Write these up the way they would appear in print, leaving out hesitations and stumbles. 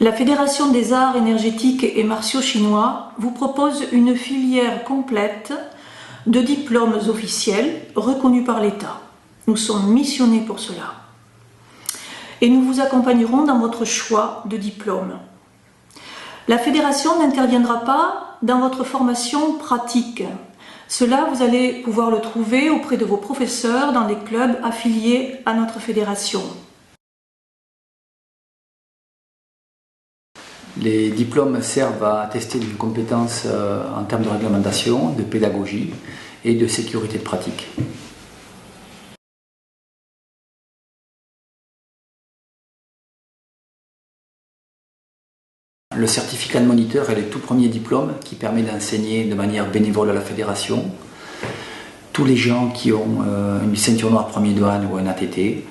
La Fédération des arts énergétiques et martiaux chinois vous propose une filière complète de diplômes officiels reconnus par l'État. Nous sommes missionnés pour cela. Et nous vous accompagnerons dans votre choix de diplôme. La Fédération n'interviendra pas dans votre formation pratique. Cela, vous allez pouvoir le trouver auprès de vos professeurs dans les clubs affiliés à notre fédération. Les diplômes servent à attester d'une compétence en termes de réglementation, de pédagogie et de sécurité de pratique. Le certificat de moniteur est le tout premier diplôme qui permet d'enseigner de manière bénévole à la fédération. Tous les gens qui ont une ceinture noire premier douane ou un ATT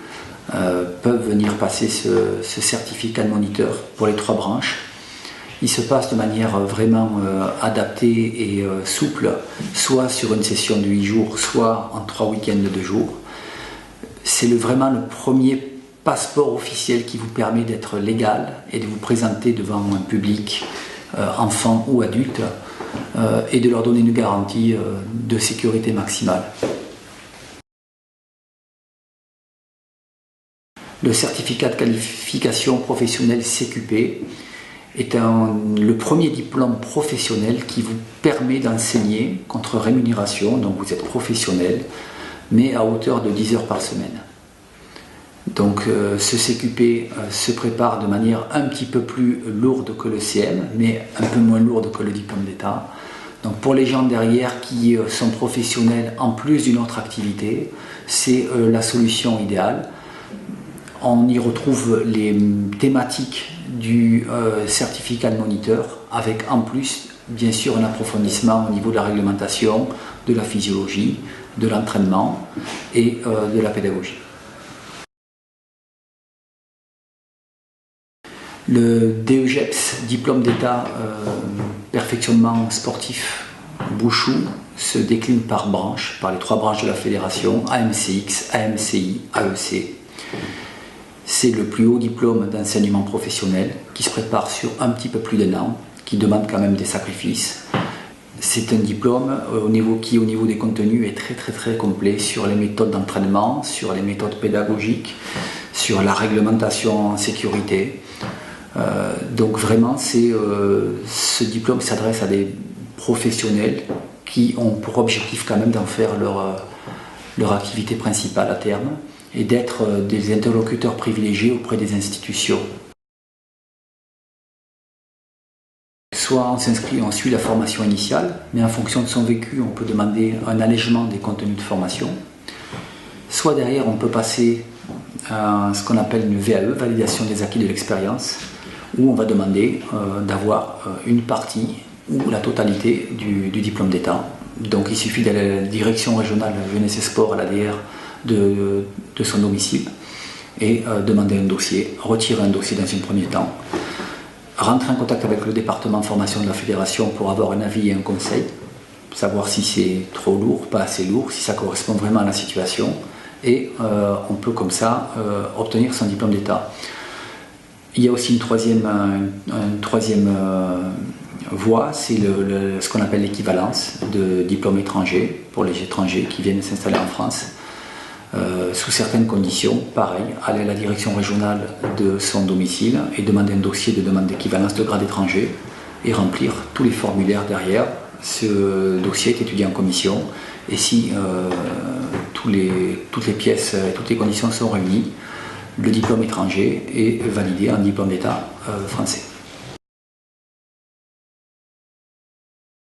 peuvent venir passer ce certificat de moniteur pour les 3 branches. Il se passe de manière vraiment adaptée et souple, soit sur une session de 8 jours, soit en 3 week-ends de 2 jours. C'est vraiment le premier passeport officiel qui vous permet d'être légal et de vous présenter devant un public, enfant ou adulte, et de leur donner une garantie de sécurité maximale. Le certificat de qualification professionnelle CQP est le premier diplôme professionnel qui vous permet d'enseigner contre rémunération, donc vous êtes professionnel, mais à hauteur de 10 heures par semaine. Donc ce CQP se prépare de manière un petit peu plus lourde que le CM, mais un peu moins lourde que le diplôme d'État. Donc pour les gens derrière qui sont professionnels en plus d'une autre activité, c'est la solution idéale. On y retrouve les thématiques du certificat de moniteur, avec en plus, bien sûr, un approfondissement au niveau de la réglementation, de la physiologie, de l'entraînement et de la pédagogie. Le DEGEPS, diplôme d'État perfectionnement sportif Bouchou, se décline par branche, par les 3 branches de la fédération, AMCX, AMCI, AEC. C'est le plus haut diplôme d'enseignement professionnel qui se prépare sur un petit peu plus d'1 an, qui demande quand même des sacrifices. C'est un diplôme qui, au niveau des contenus, est très complet sur les méthodes d'entraînement, sur les méthodes pédagogiques, sur la réglementation en sécurité. Donc vraiment, ce diplôme s'adresse à des professionnels qui ont pour objectif quand même d'en faire leur activité principale à terme et d'être des interlocuteurs privilégiés auprès des institutions. Soit on s'inscrit, on suit la formation initiale, mais en fonction de son vécu, on peut demander un allègement des contenus de formation. Soit derrière, on peut passer à ce qu'on appelle une VAE, validation des acquis de l'expérience, où on va demander d'avoir une partie ou la totalité du diplôme d'État. Donc il suffit d'aller à la direction régionale jeunesse et sport, à l'ADR de son domicile, et demander un dossier, retirer un dossier dans un premier temps, rentrer en contact avec le département formation de la fédération pour avoir un avis et un conseil, savoir si c'est trop lourd, pas assez lourd, si ça correspond vraiment à la situation, et on peut comme ça obtenir son diplôme d'État. Il y a aussi une troisième voie, c'est ce qu'on appelle l'équivalence de diplôme étranger pour les étrangers qui viennent s'installer en France. Sous certaines conditions, pareil, aller à la direction régionale de son domicile et demander un dossier de demande d'équivalence de grade étranger et remplir tous les formulaires derrière. Ce dossier est étudié en commission et si toutes les pièces et toutes les conditions sont réunies, le diplôme étranger est validé en diplôme d'État français.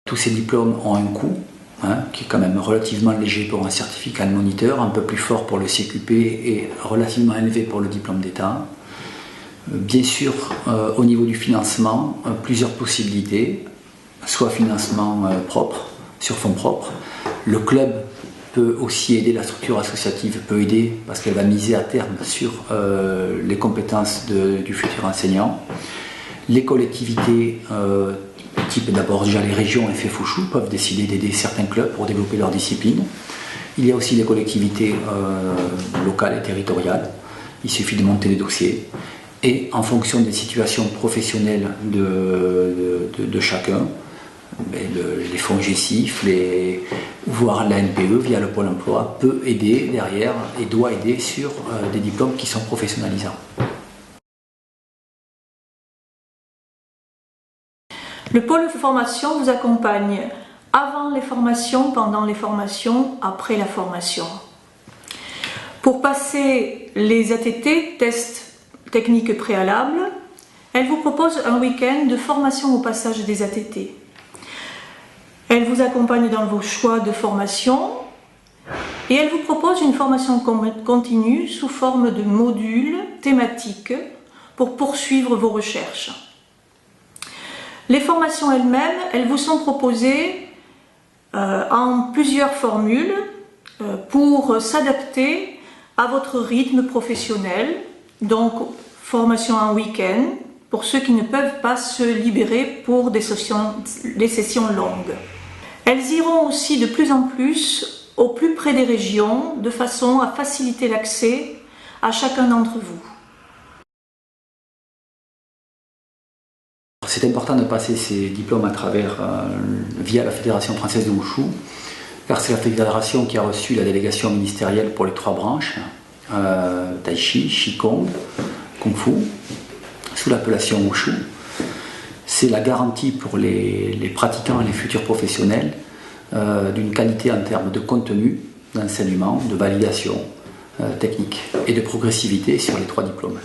Tous ces diplômes ont un coût, qui est quand même relativement léger pour un certificat de moniteur, un peu plus fort pour le CQP et relativement élevé pour le diplôme d'État. Bien sûr, au niveau du financement, plusieurs possibilités, soit financement propre, sur fonds propres. Le club peut aussi aider, la structure associative peut aider parce qu'elle va miser à terme sur les compétences du futur enseignant. Les collectivités type d'abord déjà les régions et FEFOCHU peuvent décider d'aider certains clubs pour développer leur discipline. Il y a aussi les collectivités locales et territoriales. Il suffit de monter les dossiers. Et en fonction des situations professionnelles de chacun, les fonds GESIF, voire la NPE via le Pôle emploi peut aider derrière et doit aider sur des diplômes qui sont professionnalisants. Le pôle formation vous accompagne avant les formations, pendant les formations, après la formation. Pour passer les ATT, tests techniques préalables, elle vous propose un week-end de formation au passage des ATT. Elle vous accompagne dans vos choix de formation et elle vous propose une formation continue sous forme de modules thématiques pour poursuivre vos recherches. Les formations elles-mêmes, elles vous sont proposées en plusieurs formules pour s'adapter à votre rythme professionnel. Donc, formation en week-end pour ceux qui ne peuvent pas se libérer pour des sessions longues. Elles iront aussi de plus en plus au plus près des régions de façon à faciliter l'accès à chacun d'entre vous. C'est important de passer ces diplômes à travers, via la Fédération française de Wushu, car c'est la fédération qui a reçu la délégation ministérielle pour les 3 branches, Tai Chi, Qigong, Kung Fu, sous l'appellation Wushu. C'est la garantie pour les pratiquants et les futurs professionnels d'une qualité en termes de contenu, d'enseignement, de validation technique et de progressivité sur les 3 diplômes.